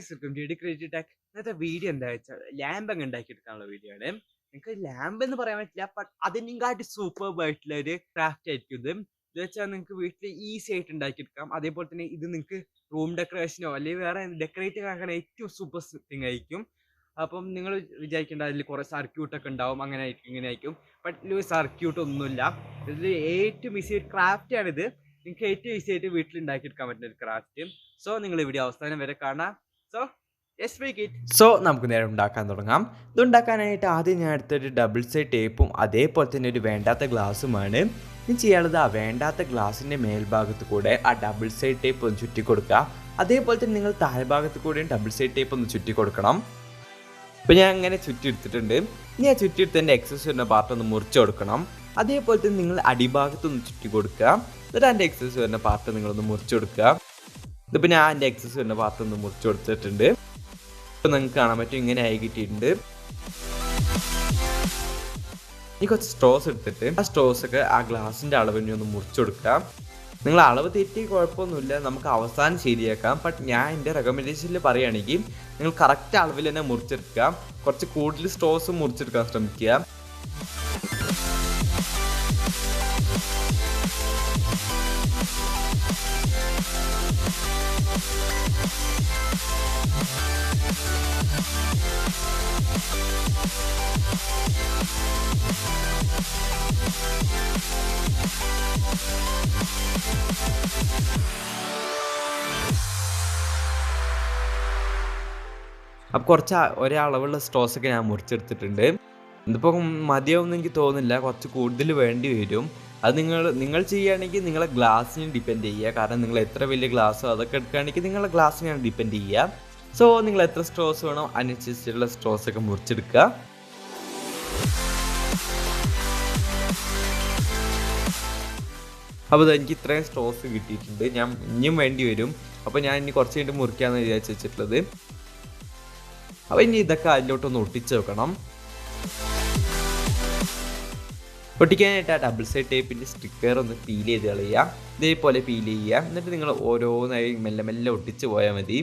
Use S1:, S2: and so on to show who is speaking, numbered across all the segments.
S1: Guys welcome to Creative Tech. ഇന്നത്തെ video എന്താ വെച്ചാൽ ലാമ്പ് അങ്ങ് ഉണ്ടാക്കിയെടുക്കാനുള്ള വീഡിയോ ആണ്. നിങ്ങൾക്ക് ലാമ്പ് എന്ന് പറയാൻ പറ്റില്ല, ബട്ട് അതിനെക്കാട്ടി സൂപ്പർബ് ആയിട്ടുള്ള ഒരു ക്രാഫ്റ്റ് ആയിരിക്കും ഇത്. ഇത് വെച്ചാൽ നിങ്ങൾക്ക് വീട്ടിൽ ഈസി ആയിട്ട് ഉണ്ടാക്കിയെടുക്കാം. അതേപോലെ തന്നെ ഇത് നിങ്ങൾക്ക് റൂം ഡെക്കറേഷനോ അല്ലെങ്കിൽ വേറെ ഡെക്കറേറ്റ് ആക്കാൻ ഏറ്റവും സൂപ്പർ തിങ് ആയിരിക്കും. അപ്പം നിങ്ങൾ വിചാരിക്കേണ്ട അതിൽ കുറേ സർക്യൂട്ടൊക്കെ ഉണ്ടാവും, അങ്ങനെ ആയിരിക്കും ഇങ്ങനെ ആയിരിക്കും. ബട്ട് ഇതിൽ സർക്യൂട്ട് ഒന്നുമില്ല. ഇതിൽ ഏറ്റവും ഈസി ഒരു ക്രാഫ്റ്റ് ആണിത്. നിങ്ങൾക്ക് ഏറ്റവും ഈസി ആയിട്ട് വീട്ടിൽ ഉണ്ടാക്കിയെടുക്കാൻ പറ്റുന്ന ഒരു ക്രാഫ്റ്റ്. സോ നിങ്ങൾ വീഡിയോ അവസാനം വരെ കാണാം. സോ നമുക്ക് നേരെ ഉണ്ടാക്കാൻ തുടങ്ങാം. ഇതുണ്ടാക്കാനായിട്ട് ആദ്യം ഞാൻ എടുത്തൊരു ഡബിൾ സൈഡ് ടേപ്പും അതേപോലെ തന്നെ ഒരു വേണ്ടാത്ത ഗ്ലാസ്സുമാണ്. ഇനി ചെയ്യാനുള്ളത് ആ വേണ്ടാത്ത ഗ്ലാസിൻ്റെ മേൽഭാഗത്ത് കൂടെ ആ ഡബിൾ സൈഡ് ടേപ്പ് ഒന്ന് ചുറ്റി കൊടുക്കുക. അതേപോലെ തന്നെ നിങ്ങൾ താഴ്ഭാഗത്ത് കൂടെയും ഡബിൾ സൈഡ് ടേപ്പ് ഒന്ന് ചുറ്റി കൊടുക്കണം. ഇപ്പോൾ ഞാൻ അങ്ങനെ ചുറ്റി എടുത്തിട്ടുണ്ട്. ഇനി ആ ചുറ്റി എടുത്തതിൻ്റെ എക്സസ് വരുന്ന പാർട്ട് ഒന്ന് മുറിച്ച് കൊടുക്കണം. അതേപോലെ തന്നെ നിങ്ങൾ അടിഭാഗത്തൊന്ന് ചുറ്റി കൊടുക്കുക. എന്നിട്ട് അതിൻ്റെ എക്സസ് വരുന്ന പാർട്ട് നിങ്ങളൊന്ന് മുറിച്ച് കൊടുക്കുക. ഇതിപ്പോൾ ഞാൻ എൻ്റെ എക്സസ് വരുന്ന പാർട്ട് ഒന്ന് മുറിച്ച് കൊടുത്തിട്ടുണ്ട്. ഇപ്പോൾ നിങ്ങൾക്ക് കാണാൻ പറ്റും, ഇങ്ങനെ ആയി കിട്ടിയിട്ടുണ്ട്. ഇനി കുറച്ച് സ്ട്രോസ് എടുത്തിട്ട് ആ സ്ട്രോസൊക്കെ ആ ഗ്ലാസിൻ്റെ അളവിനെ ഒന്ന് മുറിച്ച് കൊടുക്കുക. നിങ്ങൾ അളവ് തെറ്റി കുഴപ്പമൊന്നുമില്ല, നമുക്ക് അവസാനം ശരിയാക്കാം. ബട്ട് ഞാൻ എൻ്റെ റെക്കമെൻഡേഷനിൽ പറയുകയാണെങ്കിൽ നിങ്ങൾ കറക്റ്റ് അളവിൽ തന്നെ മുറിച്ചെടുക്കുക. കുറച്ച് കൂടുതൽ സ്ട്രോസ് മുറിച്ചെടുക്കാൻ ശ്രമിക്കുക. അപ്പോൾ കുറച്ച് ഒരളവുള്ള സ്ട്രോസൊക്കെ ഞാൻ മുറിച്ചെടുത്തിട്ടുണ്ട്. ഇതിപ്പോൾ മതിയാവുമെന്ന് എനിക്ക് തോന്നുന്നില്ല, കുറച്ച് കൂടുതൽ വേണ്ടി വരും. അത് നിങ്ങൾ ചെയ്യുകയാണെങ്കിൽ നിങ്ങളെ ഗ്ലാസ്സിനെ ഡിപ്പെൻഡ് ചെയ്യുക. കാരണം നിങ്ങൾ എത്ര വലിയ ഗ്ലാസ്സോ അതൊക്കെ എടുക്കുകയാണെങ്കിൽ നിങ്ങളുടെ ഗ്ലാസ്സിനെയാണ് ഡിപ്പെൻഡ് ചെയ്യുക. സോ നിങ്ങൾ എത്ര സ്ട്രോസ് വേണോ അതിനനുസരിച്ചുള്ള സ്ട്രോസൊക്കെ മുറിച്ചെടുക്കുക. അപ്പോൾ എനിക്ക് ഇത്രയും സ്ട്രോസ് കിട്ടിയിട്ടുണ്ട്. ഞാൻ ഇനിയും വേണ്ടി വരും. അപ്പോൾ ഞാൻ ഇനി കുറച്ച് കഴിഞ്ഞിട്ട് മുറിക്കാമെന്ന് വിചാരിച്ച് വെച്ചിട്ടുള്ളത്. അപ്പോൾ ഇനി ഇതൊക്കെ അതിലോട്ടൊന്ന് ഒട്ടിച്ച് വെക്കണം. ഒട്ടിക്കാനായിട്ട് ആ ഡബിൾ സൈഡ് ടേപ്പിൻ്റെ സ്റ്റിക്കർ ഒന്ന് പീൽ ചെയ്ത് കളയുക. ഇതേപോലെ പീൽ ചെയ്യുക. എന്നിട്ട് നിങ്ങൾ ഓരോന്നായി മെല്ലെ മെല്ലെ ഒട്ടിച്ച് പോയാൽ മതി.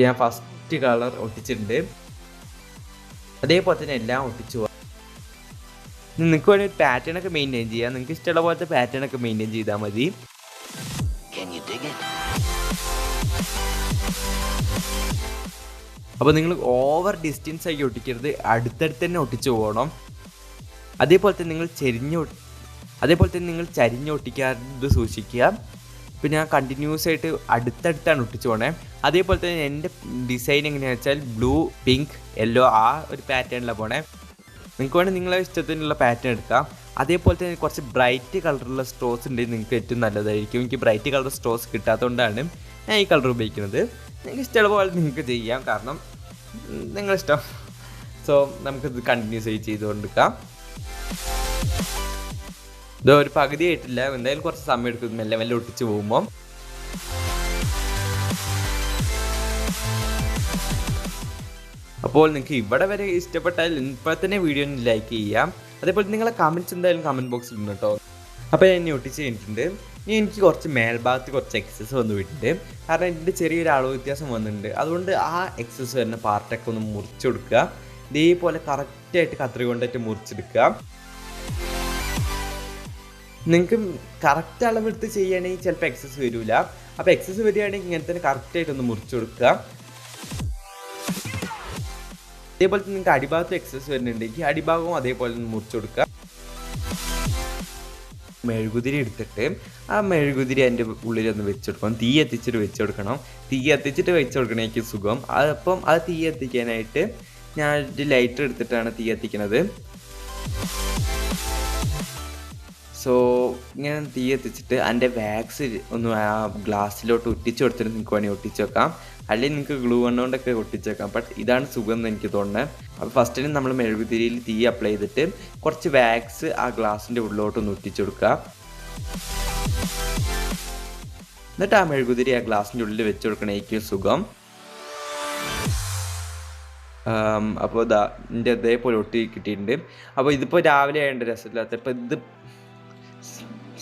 S1: ഞാൻ ഫസ്റ്റ് കളർ ഒട്ടിച്ചിട്ടുണ്ട്. അതേപോലെ തന്നെ എല്ലാം ഒട്ടിച്ചു പോകാം. നിങ്ങൾക്ക് വേണമെങ്കിൽ ഒരു പാറ്റേൺ ഒക്കെ മെയിൻറ്റെയിൻ ചെയ്യാം. നിങ്ങൾക്ക് ഇഷ്ടമുള്ള പോലത്തെ പാറ്റേൺ ഒക്കെ മെയിൻറ്റെയിൻ ചെയ്താൽ മതി. അപ്പോൾ നിങ്ങൾ ഓവർ ഡിസ്റ്റൻസ് ആക്കി ഒട്ടിക്കരുത്, അടുത്തടുത്ത് തന്നെ ഒട്ടിച്ചു പോകണം. അതേപോലെ തന്നെ നിങ്ങൾ ചരിഞ്ഞ് ഒട്ടിക്കാതെ സൂക്ഷിക്കുക. ഇപ്പോൾ ഞാൻ കണ്ടിന്യൂസ് ആയിട്ട് അടുത്തടുത്താണ് ഒട്ടിച്ചു പോകണേ. അതേപോലെ തന്നെ എൻ്റെ ഡിസൈൻ എങ്ങനെയാണെന്ന് വെച്ചാൽ ബ്ലൂ, പിങ്ക്, യെല്ലോ ആ ഒരു പാറ്റേണിലാണ് പോണേ. നിങ്ങൾക്ക് വേണമെങ്കിൽ നിങ്ങളെ ഇഷ്ടത്തിനുള്ള പാറ്റേൺ എടുക്കാം. അതേപോലെ തന്നെ കുറച്ച് ബ്രൈറ്റ് കളറുള്ള സ്ട്രോസ് ഉണ്ടെങ്കിൽ നിങ്ങൾക്ക് ഏറ്റവും നല്ലതായിരിക്കും. എനിക്ക് ബ്രൈറ്റ് കളർ സ്ട്രോസ് കിട്ടാത്തതുകൊണ്ടാണ് ഞാൻ ഈ കളർ ഉപയോഗിക്കുന്നത്. നിങ്ങൾക്ക് ഇഷ്ടമുള്ള പോലെ നിങ്ങൾക്ക് ചെയ്യാം, കാരണം നിങ്ങളിഷ്ടം. സോ നമുക്കിത് കണ്ടിന്യൂസ് ആയി ചെയ്തുകൊണ്ടിരിക്കാം. ഇത് ഒരു പകുതി ആയിട്ടില്ല, എന്തായാലും കുറച്ച് സമയം എടുക്കും മെല്ലെ മെല്ലെ ഒട്ടിച്ച് പോകുമ്പോൾ. അപ്പോൾ നിങ്ങൾക്ക് ഇവിടെ വരെ ഇഷ്ടപ്പെട്ടാൽ ഇപ്പോൾ തന്നെ വീഡിയോ ലൈക്ക് ചെയ്യാം. അതേപോലെ നിങ്ങളെ കമൻറ്റ്സ് എന്തായാലും കമൻറ്റ് ബോക്സിൽ ഉണ്ട് കേട്ടോ. അപ്പോൾ ഞാൻ ഇനി ഒട്ടിച്ച് കഴിഞ്ഞിട്ടുണ്ട്. ഇനി എനിക്ക് കുറച്ച് മേൽഭാഗത്ത് കുറച്ച് എക്സസ് വന്നു പോയിട്ടുണ്ട്. കാരണം ഇതിൻ്റെ ചെറിയൊരു അളവ് വ്യത്യാസം വന്നിട്ടുണ്ട്. അതുകൊണ്ട് ആ എക്സസ് വരുന്ന പാർട്ടൊക്കെ ഒന്ന് മുറിച്ച് കൊടുക്കുക. ഇതേപോലെ കറക്റ്റായിട്ട് കത്രി കൊണ്ടിട്ട് മുറിച്ചെടുക്കുക. നിങ്ങൾക്ക് കറക്റ്റ് അളവെടുത്ത് ചെയ്യുകയാണെങ്കിൽ ചിലപ്പോൾ എക്സസ് വരില്ല. അപ്പോൾ എക്സസ് വരികയാണെങ്കിൽ ഇങ്ങനെ തന്നെ കറക്റ്റായിട്ടൊന്ന് മുറിച്ച് കൊടുക്കുക. അതേപോലെ തന്നെ നിങ്ങൾക്ക് അടിഭാഗത്ത് എക്സസ് വരുന്നുണ്ടെങ്കിൽ അടിഭാഗവും അതേപോലെ മുറിച്ച് കൊടുക്കുക. മെഴുകുതിരി എടുത്തിട്ട് ആ മെഴുകുതിരി അതിൻ്റെ ഉള്ളിലൊന്ന് വെച്ച് കൊടുക്കണം. തീ എത്തിച്ചിട്ട് വെച്ച് കൊടുക്കണം. തീ എത്തിച്ചിട്ട് വെച്ച് കൊടുക്കണേക്ക് സുഖം. അതപ്പം അത് തീ എത്തിക്കാനായിട്ട് ഞാൻ ഒരു ലൈറ്റർ എടുത്തിട്ടാണ് തീ എത്തിക്കുന്നത്. സോ ഇങ്ങനെ തീ എത്തിച്ചിട്ട് അതിൻ്റെ വാക്സ് ഒന്ന് ആ ഗ്ലാസ്സിലോട്ട് ഒട്ടിച്ച് കൊടുത്തിട്ട് നിങ്ങൾക്ക് വേണമെങ്കിൽ ഒട്ടിച്ച് വെക്കാം. അല്ലെങ്കിൽ നിങ്ങൾക്ക് ഗ്ലൂ കൊണ്ടൊക്കെ ഒട്ടിച്ച് വെക്കാം. ബട്ട് ഇതാണ് സുഖം എന്ന് എനിക്ക് തോന്നുന്നത്. അപ്പോൾ ഫസ്റ്റിന് നമ്മൾ മെഴുകുതിരിയിൽ തീ അപ്ലൈ ചെയ്തിട്ട് കുറച്ച് വാക്സ് ആ ഗ്ലാസിൻ്റെ ഉള്ളിലോട്ടൊന്ന് ഒട്ടിച്ച് കൊടുക്കുക. എന്നിട്ട് ആ മെഴുകുതിരി ആ ഗ്ലാസിൻ്റെ ഉള്ളിൽ വെച്ച് കൊടുക്കണേക്കും സുഖം. അപ്പോൾ ഇതാ എൻ്റെ അതേപോലെ ഒട്ടി കിട്ടിയിട്ടുണ്ട്. അപ്പോൾ ഇതിപ്പോൾ രാവിലെ ആയതുകൊണ്ട് രസമില്ലാത്ത, ഇപ്പോൾ ഇത്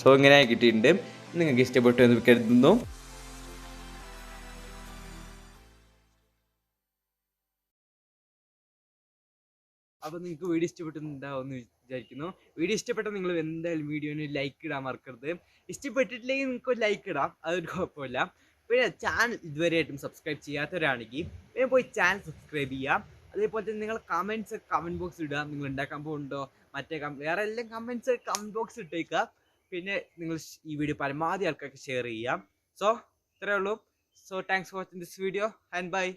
S1: സോ ഇങ്ങനെ കിട്ടിയിട്ടുണ്ട്. നിങ്ങൾക്ക് ഇഷ്ടപ്പെട്ടു എന്ന് കരുതുന്നു. അപ്പോൾ നിങ്ങൾക്ക് വീഡിയോ ഇഷ്ടപ്പെട്ടുണ്ടാവും എന്ന് വിചാരിക്കുന്നു. വീഡിയോ ഇഷ്ടപ്പെട്ടാൽ നിങ്ങൾ എന്തായാലും വീഡിയോന് ലൈക്ക് ഇടാൻ മറക്കരുത്. ഇഷ്ടപ്പെട്ടിട്ടില്ലെങ്കിൽ നിങ്ങൾക്ക് ഒരു ലൈക്ക് ഇടാം, അതൊരു കുഴപ്പമില്ല. പിന്നെ ചാനൽ ഇതുവരെയായിട്ടും സബ്സ്ക്രൈബ് ചെയ്യാത്തവരാണെങ്കിൽ വേഗം പോയി ചാനൽ സബ്സ്ക്രൈബ് ചെയ്യാം. അതേപോലെ തന്നെ നിങ്ങൾ കമൻറ്റ്സ് കമൻറ്റ് ബോക്സ് ഇടുക. നിങ്ങൾ ഉണ്ടാക്കാൻ പോകുന്നുണ്ടോ വേറെ എല്ലാം കമൻറ്റ്സ് കമൻറ്റ് ബോക്സ് ഇട്ടേക്കുക. പിന്നെ നിങ്ങൾ ഈ വീഡിയോ പരമാവധി ആൾക്കാർക്ക് ഷെയർ ചെയ്യാം. സോ ഇത്രയേ ഉള്ളൂ. So thanks for watching this video and by.